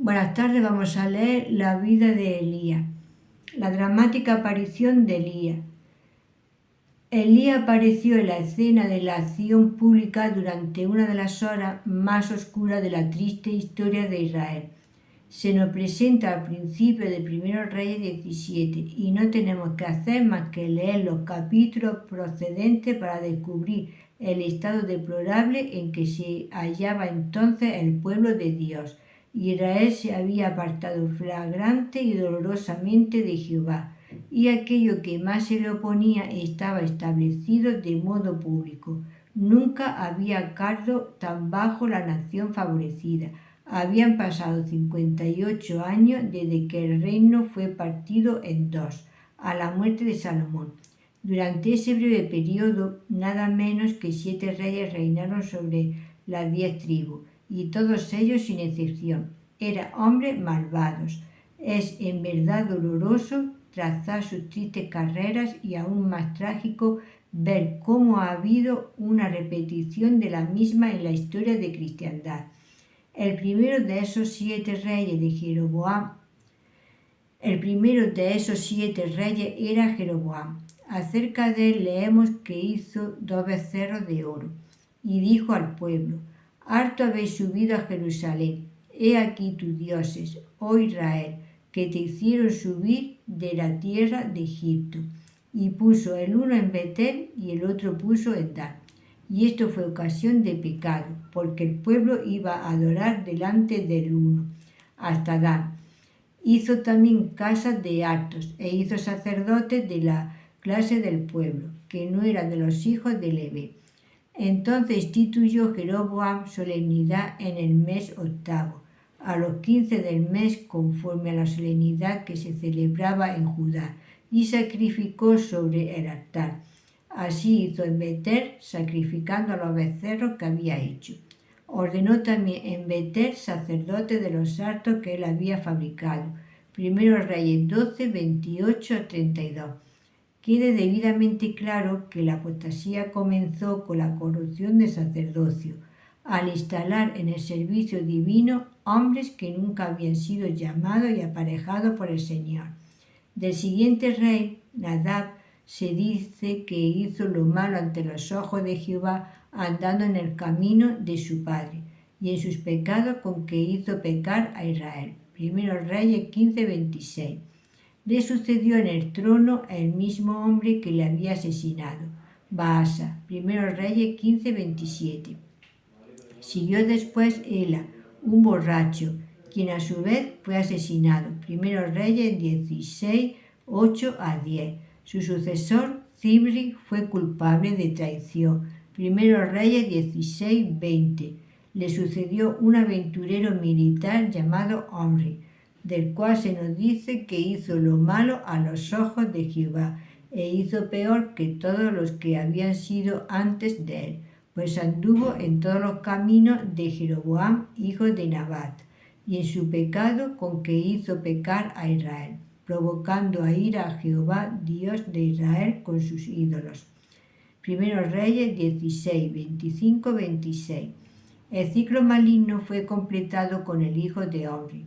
Buenas tardes, vamos a leer la vida de Elías, la dramática aparición de Elías. Elías apareció en la escena de la acción pública durante una de las horas más oscuras de la triste historia de Israel. Se nos presenta al principio de 1 Reyes 17 y no tenemos que hacer más que leer los capítulos procedentes para descubrir el estado deplorable en que se hallaba entonces el pueblo de Dios. Israel se había apartado flagrante y dolorosamente de Jehová, y aquello que más se le oponía estaba establecido de modo público. Nunca había cargo tan bajo la nación favorecida. Habían pasado 58 años desde que el reino fue partido en dos, a la muerte de Salomón. Durante ese breve periodo, nada menos que 7 reyes reinaron sobre las 10 tribus, y todos ellos sin excepción eran hombres malvados. Es en verdad doloroso trazar sus tristes carreras y aún más trágico ver cómo ha habido una repetición de la misma en la historia de cristiandad. El primero de esos 7 reyes de Jeroboam. El primero de esos 7 reyes era Jeroboam. Acerca de él leemos que hizo 2 becerros de oro y dijo al pueblo: harto habéis subido a Jerusalén. He aquí tus dioses, oh Israel, que te hicieron subir de la tierra de Egipto. Y puso el uno en Betel y el otro puso en Dan. Y esto fue ocasión de pecado, porque el pueblo iba a adorar delante del uno, hasta Dan. Hizo también casas de altos, e hizo sacerdotes de la clase del pueblo, que no eran de los hijos de Leví. Entonces instituyó Jeroboam solemnidad en el mes 8, a los 15 del mes, conforme a la solemnidad que se celebraba en Judá, y sacrificó sobre el altar. Así hizo en Betel, sacrificando a los becerros que había hecho. Ordenó también en Betel sacerdotes de los altos que él había fabricado. 1 Reyes 12, 28 a 32. Quede debidamente claro que la apostasía comenzó con la corrupción del sacerdocio, al instalar en el servicio divino hombres que nunca habían sido llamados y aparejados por el Señor. Del siguiente rey, Nadab, se dice que hizo lo malo ante los ojos de Jehová, andando en el camino de su padre, y en sus pecados con que hizo pecar a Israel. 1 Reyes 15, 26. Le sucedió en el trono el mismo hombre que le había asesinado, Baasa. 1 Reyes 15, 27. Siguió después Ela, un borracho, quien a su vez fue asesinado. 1 Reyes 16, 8 a 10. Su sucesor, Zimri, fue culpable de traición. 1 Reyes 16, 20. Le sucedió un aventurero militar llamado Omri, del cual se nos dice que hizo lo malo a los ojos de Jehová, e hizo peor que todos los que habían sido antes de él, pues anduvo en todos los caminos de Jeroboam, hijo de Nabat, y en su pecado con que hizo pecar a Israel, provocando a ira a Jehová, Dios de Israel, con sus ídolos. 1 Reyes 16, 25, 26. El ciclo maligno fue completado con el hijo de Omri,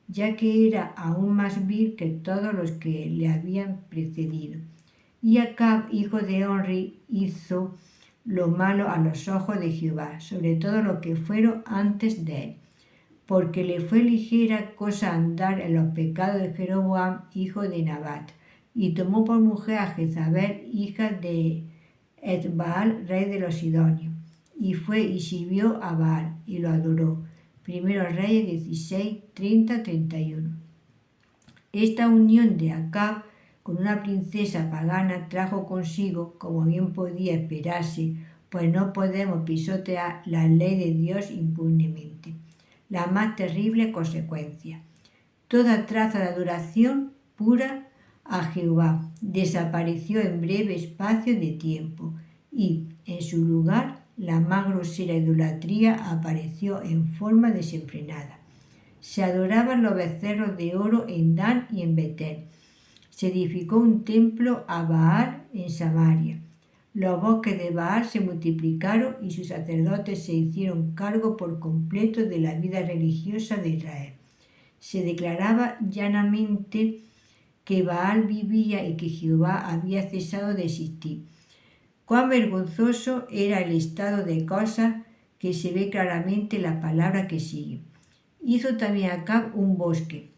ya que era aún más vil que todos los que le habían precedido. Y Acab, hijo de Omri, hizo lo malo a los ojos de Jehová, sobre todo lo que fueron antes de él, porque le fue ligera cosa andar en los pecados de Jeroboam, hijo de Nabat, y tomó por mujer a Jezabel, hija de Etbaal, rey de los Sidonios, y fue y sirvió a Baal, y lo adoró. 1 Reyes 16, 30, 31. Esta unión de Acab con una princesa pagana trajo consigo, como bien podía esperarse, pues no podemos pisotear la ley de Dios impunemente, la más terrible consecuencia. Toda traza de adoración pura a Jehová desapareció en breve espacio de tiempo, y en su lugar la más grosera idolatría apareció en forma desenfrenada. Se adoraban los becerros de oro en Dan y en Betel. Se edificó un templo a Baal en Samaria. Los bosques de Baal se multiplicaron y sus sacerdotes se hicieron cargo por completo de la vida religiosa de Israel. se declaraba llanamente que Baal vivía y que Jehová había cesado de existir. Cuán vergonzoso era el estado de cosas que se ve claramente en la palabra que sigue. Hizo también Acab un bosque,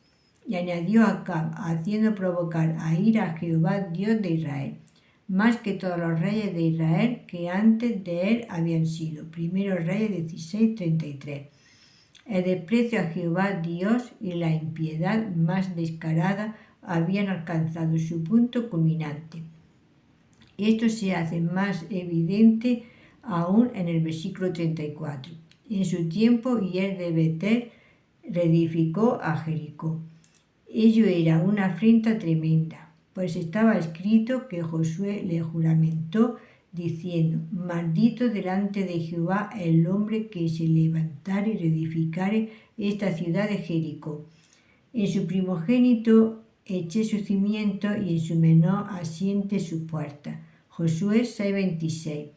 y añadió Acab, haciendo provocar a ira a Jehová, Dios de Israel, más que todos los reyes de Israel que antes de él habían sido. Primero Reyes 16:33. El desprecio a Jehová Dios y la impiedad más descarada habían alcanzado su punto culminante. Esto se hace más evidente aún en el versículo 34. En su tiempo Hiel de Betel reedificó a Jericó. Ello era una afrenta tremenda, pues estaba escrito que Josué le juramentó diciendo: maldito delante de Jehová el hombre que se levantare y reedificare esta ciudad de Jericó. En su primogénito eché su cimiento y en su menor asiente su puerta. Josué 6:26.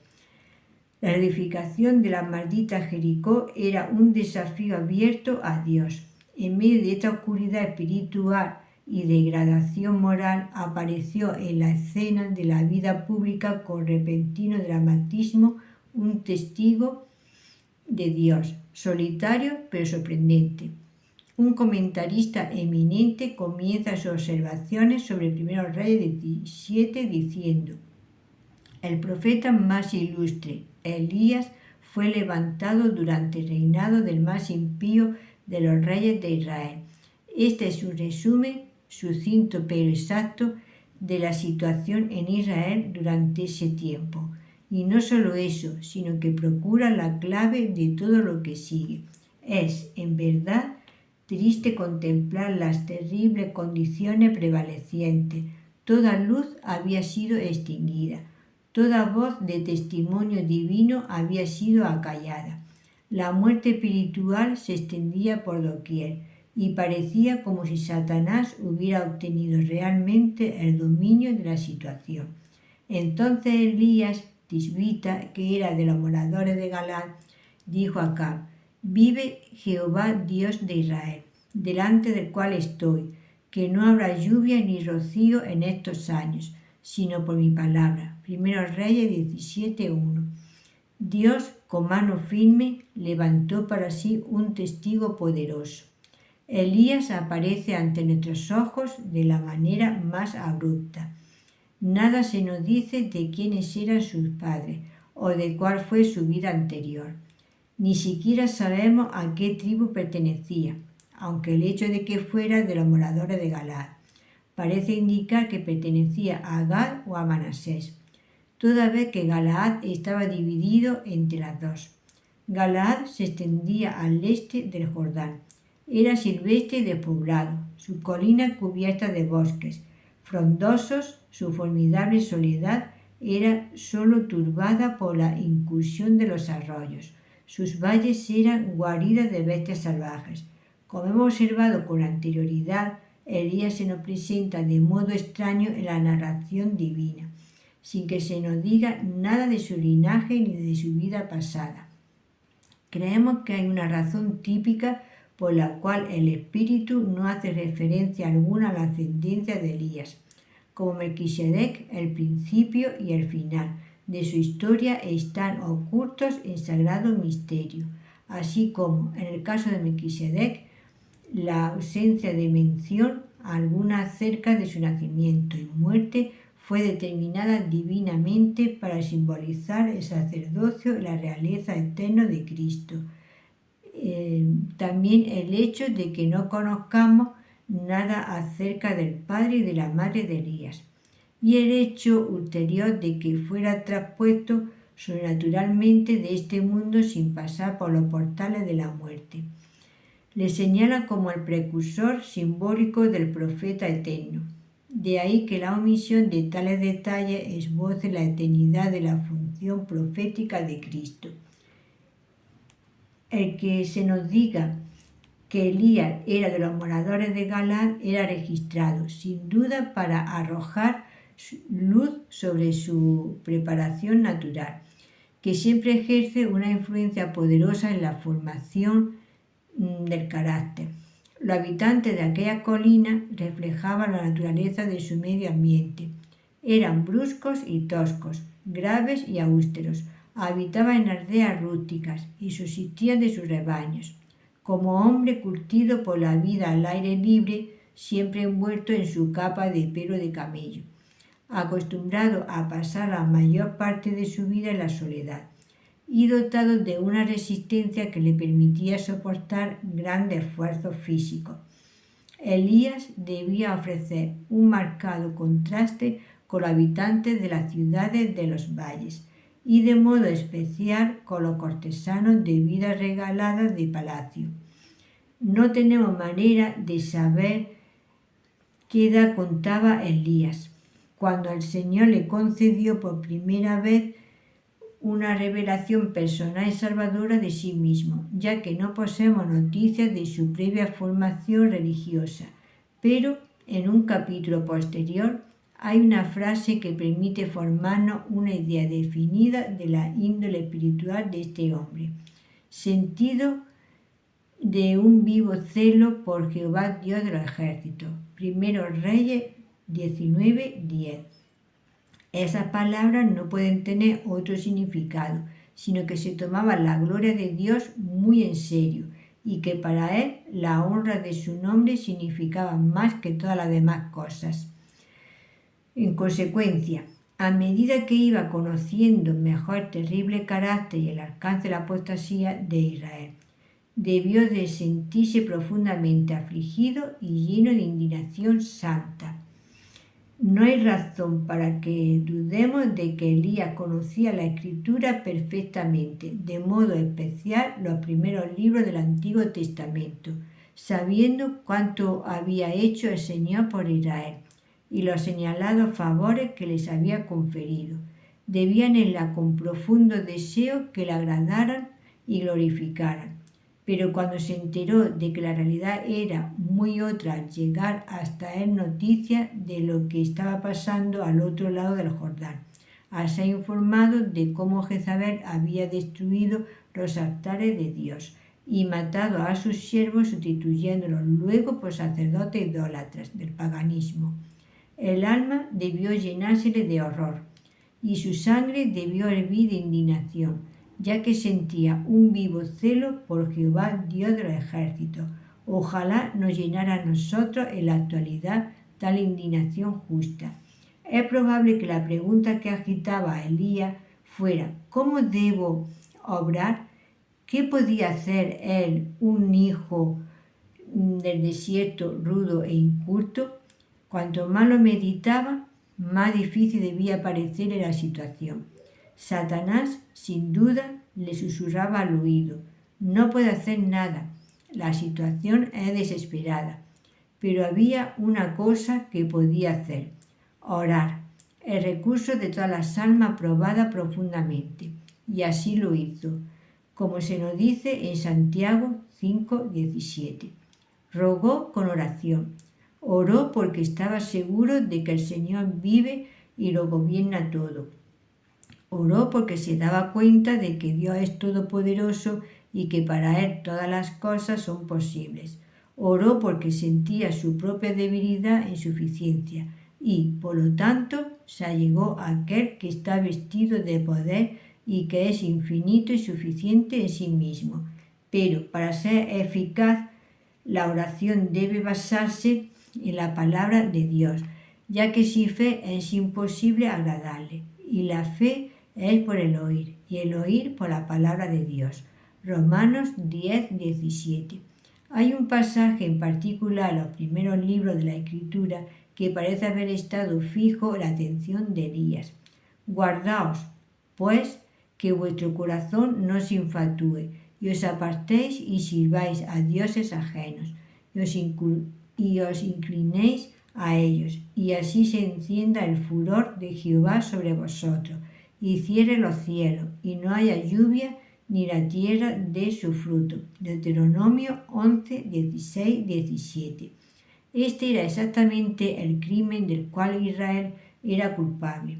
La edificación de la maldita Jericó era un desafío abierto a Dios. En medio de esta oscuridad espiritual y degradación moral apareció en la escena de la vida pública con repentino dramatismo un testigo de Dios, solitario pero sorprendente. Un comentarista eminente comienza sus observaciones sobre 1 Reyes 17 diciendo: el profeta más ilustre, Elías, fue levantado durante el reinado del más impío de los reyes de Israel. Este es un resumen sucinto pero exacto de la situación en Israel durante ese tiempo. Y no solo eso, sino que procura la clave de todo lo que sigue. Es, en verdad, triste contemplar las terribles condiciones prevalecientes. Toda luz había sido extinguida. Toda voz de testimonio divino había sido acallada. La muerte espiritual se extendía por doquier y parecía como si Satanás hubiera obtenido realmente el dominio de la situación. Entonces Elías, tisbita, que era de los moradores de Galaad, dijo a Acab: vive Jehová Dios de Israel, delante del cual estoy, que no habrá lluvia ni rocío en estos años, sino por mi palabra. 1 Reyes 17:1. Dios, con mano firme, levantó para sí un testigo poderoso. Elías aparece ante nuestros ojos de la manera más abrupta. Nada se nos dice de quiénes eran sus padres o de cuál fue su vida anterior. Ni siquiera sabemos a qué tribu pertenecía, aunque el hecho de que fuera de los moradores de Galaad parece indicar que pertenecía a Gad o a Manasés, toda vez que Galaad estaba dividido entre las dos. Galaad se extendía al este del Jordán. Era silvestre y despoblado, sus colinas cubiertas de bosques frondosos, su formidable soledad era sólo turbada por la incursión de los arroyos. Sus valles eran guaridas de bestias salvajes. Como hemos observado con anterioridad, Elías se nos presenta de modo extraño en la narración divina, sin que se nos diga nada de su linaje ni de su vida pasada. Creemos que hay una razón típica por la cual el Espíritu no hace referencia alguna a la ascendencia de Elías. Como Melquisedec, el principio y el final de su historia están ocultos en sagrado misterio, así como, en el caso de Melquisedec, la ausencia de mención alguna acerca de su nacimiento y muerte fue determinada divinamente para simbolizar el sacerdocio y la realeza eterna de Cristo. También el hecho de que no conozcamos nada acerca del padre y de la madre de Elías, y el hecho ulterior de que fuera traspuesto sobrenaturalmente de este mundo sin pasar por los portales de la muerte. Le señala como el precursor simbólico del profeta eterno. De ahí que la omisión de tales detalles esboce la eternidad de la función profética de Cristo. El que se nos diga que Elías era de los moradores de Galaad era registrado, sin duda, para arrojar luz sobre su preparación natural, que siempre ejerce una influencia poderosa en la formación del carácter. Los habitantes de aquella colina reflejaban la naturaleza de su medio ambiente. Eran bruscos y toscos, graves y austeros. Habitaban en aldeas rústicas y subsistían de sus rebaños. Como hombre curtido por la vida al aire libre, siempre envuelto en su capa de pelo de camello, acostumbrado a pasar la mayor parte de su vida en la soledad y dotado de una resistencia que le permitía soportar grandes esfuerzos físicos. Elías debía ofrecer un marcado contraste con los habitantes de las ciudades de los valles y de modo especial con los cortesanos de vida regalada de palacio. No tenemos manera de saber qué edad contaba Elías cuando el Señor le concedió por primera vez una revelación personal y salvadora de sí mismo, ya que no poseemos noticias de su previa formación religiosa, pero en un capítulo posterior hay una frase que permite formarnos una idea definida de la índole espiritual de este hombre. Sentido de un vivo celo por Jehová Dios de los ejércitos. Primero Reyes 19:10. Esas palabras no pueden tener otro significado, sino que se tomaba la gloria de Dios muy en serio y que para él la honra de su nombre significaba más que todas las demás cosas. En consecuencia, a medida que iba conociendo mejor el terrible carácter y el alcance de la apostasía de Israel, debió de sentirse profundamente afligido y lleno de indignación santa. No hay razón para que dudemos de que Elías conocía la Escritura perfectamente, de modo especial los primeros libros del Antiguo Testamento, sabiendo cuánto había hecho el Señor por Israel y los señalados favores que les había conferido. Debía anhelar con profundo deseo que le agradaran y glorificaran. Pero cuando se enteró de que la realidad era muy otra al llegar hasta él noticias de lo que estaba pasando al otro lado del Jordán, al ser informado de cómo Jezabel había destruido los altares de Dios y matado a sus siervos sustituyéndolos luego por sacerdotes idólatras del paganismo, el alma debió llenársele de horror y su sangre debió hervir de indignación, ya que sentía un vivo celo por Jehová Dios de los ejércitos. Ojalá nos llenara a nosotros en la actualidad tal indignación justa. Es probable que la pregunta que agitaba a Elías fuera: ¿cómo debo obrar? ¿Qué podía hacer él, un hijo del desierto rudo e inculto? Cuanto más lo meditaba, más difícil debía parecerle la situación. Satanás, sin duda, le susurraba al oído: no puede hacer nada, la situación es desesperada. Pero había una cosa que podía hacer: orar, el recurso de todas las almas probada profundamente. Y así lo hizo, como se nos dice en Santiago 5:17. Rogó con oración. Oró porque estaba seguro de que el Señor vive y lo gobierna todo. Oró porque se daba cuenta de que Dios es todopoderoso y que para Él todas las cosas son posibles. Oró porque sentía su propia debilidad e insuficiencia y, por lo tanto, se allegó a aquel que está vestido de poder y que es infinito y suficiente en sí mismo. Pero para ser eficaz, la oración debe basarse en la palabra de Dios, ya que sin fe es imposible agradarle, y la fe es por el oír, y el oír por la palabra de Dios. Romanos 10:17. Hay un pasaje en particular en los primeros libros de la Escritura que parece haber estado fijo en la atención de Elías. Guardaos, pues, que vuestro corazón no se infatúe, y os apartéis y sirváis a dioses ajenos, y os inclinéis a ellos, y así se encienda el furor de Jehová sobre vosotros, y cierre los cielos, y no haya lluvia, ni la tierra dé su fruto. Deuteronomio 11:16-17. Este era exactamente el crimen del cual Israel era culpable.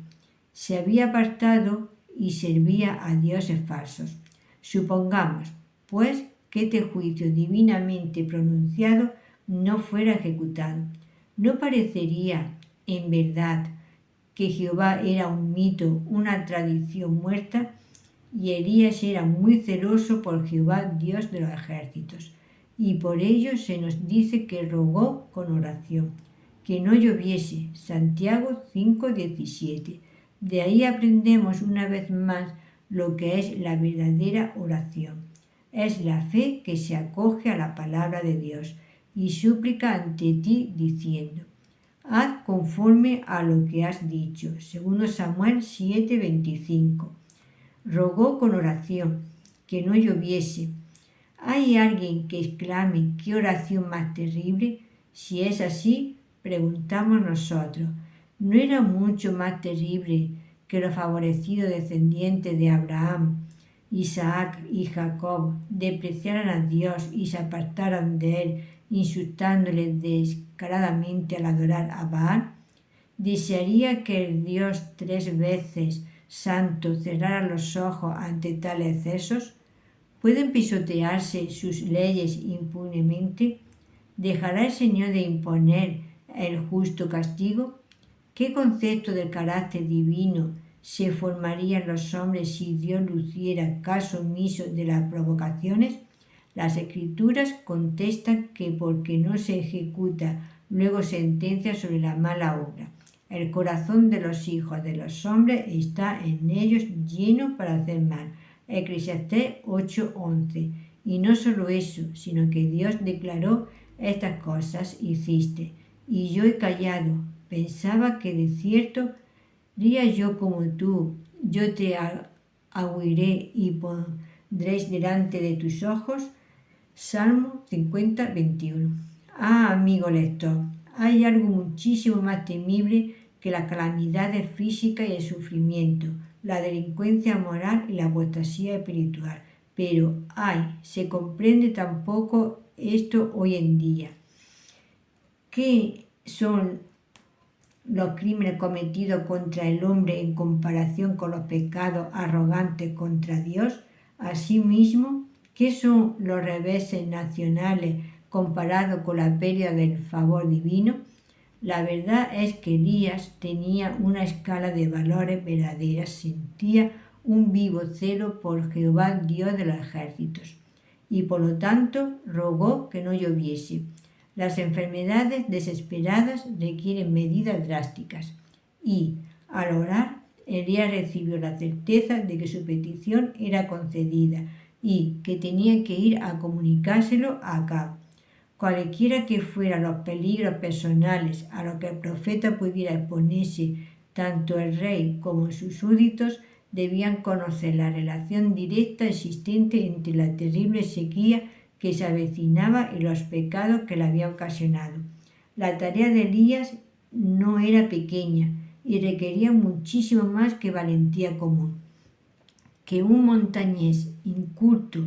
Se había apartado y servía a dioses falsos. Supongamos, pues, que este juicio divinamente pronunciado no fuera ejecutado. ¿No parecería, en verdad, que Jehová era un mito, una tradición muerta? Y Elías era muy celoso por Jehová, Dios de los ejércitos, y por ello se nos dice que rogó con oración, que no lloviese. Santiago 5:17. De ahí aprendemos una vez más lo que es la verdadera oración. Es la fe que se acoge a la palabra de Dios y súplica ante ti diciendo: haz conforme a lo que has dicho. 2 Samuel 7:25. Rogó con oración que no lloviese. ¿Hay alguien que exclame qué oración más terrible? Si es así, preguntamos nosotros, ¿no era mucho más terrible que los favorecidos descendientes de Abraham, Isaac y Jacob despreciaran a Dios y se apartaran de él, insultándole descaradamente al adorar a Baal? ¿Desearía que el Dios 3 veces santo cerrara los ojos ante tales excesos? ¿Pueden pisotearse sus leyes impunemente? ¿Dejará el Señor de imponer el justo castigo? ¿Qué concepto del carácter divino se formaría en los hombres si Dios luciera caso omiso de las provocaciones? Las Escrituras contestan que porque no se ejecuta luego sentencia sobre la mala obra. El corazón de los hijos de los hombres está en ellos lleno para hacer mal. Eclesiastés 8:11. Y no solo eso, sino que Dios declaró: estas cosas hiciste, y yo he callado. Pensaba que de cierto ría yo como tú, yo te ahuiré y pondréis delante de tus ojos. Salmo 50:21. Amigo lector, hay algo muchísimo más temible que las calamidades físicas y el sufrimiento, la delincuencia moral y la apostasía espiritual. Pero, se comprende tampoco esto hoy en día. ¿Qué son los crímenes cometidos contra el hombre en comparación con los pecados arrogantes contra Dios? Asimismo, ¿qué son los reveses nacionales comparados con la pérdida del favor divino? La verdad es que Elías tenía una escala de valores verdaderas, sentía un vivo celo por Jehová, Dios de los ejércitos, y por lo tanto rogó que no lloviese. Las enfermedades desesperadas requieren medidas drásticas, y al orar, Elías recibió la certeza de que su petición era concedida y que tenía que ir a comunicárselo a Acab. Cualquiera que fueran los peligros personales a los que el profeta pudiera exponerse, tanto el rey como sus súbditos debían conocer la relación directa existente entre la terrible sequía que se avecinaba y los pecados que la había ocasionado. La tarea de Elías no era pequeña y requería muchísimo más que valentía común. Que un montañés inculto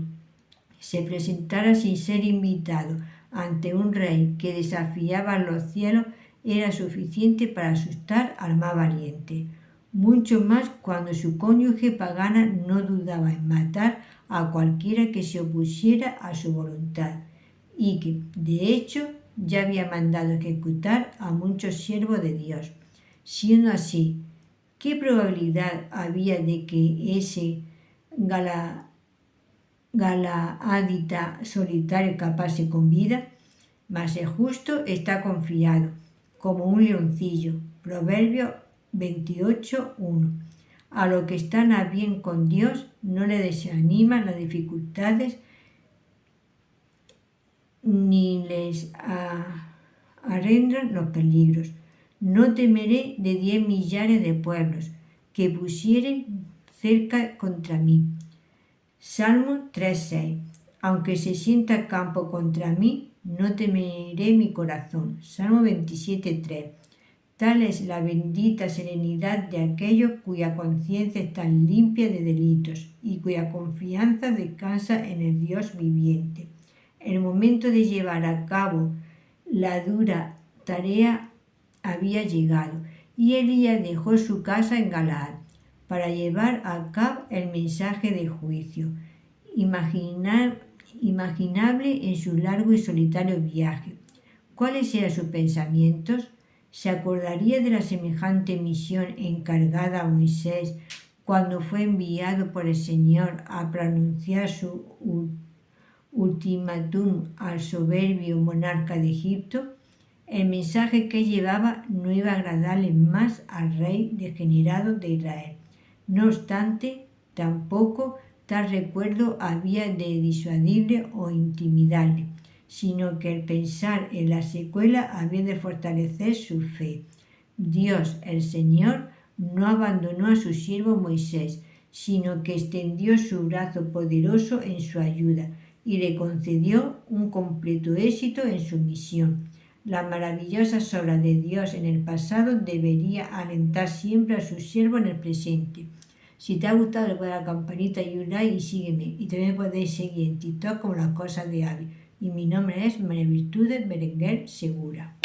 se presentara sin ser invitado ante un rey que desafiaba los cielos era suficiente para asustar al más valiente. Mucho más cuando su cónyuge pagana no dudaba en matar a cualquiera que se opusiera a su voluntad, y que, de hecho, ya había mandado ejecutar a muchos siervos de Dios. Siendo así, ¿qué probabilidad había de que ese galaadita solitario escapase con vida? Mas el justo está confiado, como un leoncillo. Proverbios 28:1. A los que están a bien con Dios no le desaniman las dificultades ni les arrendan los peligros. No temeré de 10 millares de pueblos que pusieren cerca contra mí. Salmo 3:6. Aunque se sienta campo contra mí, no temeré mi corazón. Salmo 27:3. Tal es la bendita serenidad de aquellos cuya conciencia está limpia de delitos y cuya confianza descansa en el Dios viviente. El momento de llevar a cabo la dura tarea había llegado y Elías dejó su casa en Galaad para llevar a cabo el mensaje de juicio, imaginable en su largo y solitario viaje. ¿Cuáles eran sus pensamientos? ¿Se acordaría de la semejante misión encargada a Moisés cuando fue enviado por el Señor a pronunciar su ultimátum al soberbio monarca de Egipto? El mensaje que llevaba no iba a agradarle más al rey degenerado de Israel. No obstante, tampoco tal recuerdo había de disuadirle o intimidarle, sino que el pensar en la secuela había de fortalecer su fe. Dios, el Señor, no abandonó a su siervo Moisés, sino que extendió su brazo poderoso en su ayuda y le concedió un completo éxito en su misión. Las maravillosas obras de Dios en el pasado debería alentar siempre a su siervo en el presente. Si te ha gustado, le puedes dar a la campanita y un like y sígueme. Y también podéis seguir en TikTok como Las Cosas de Abby. Y mi nombre es María Virtudes Berenguer Segura.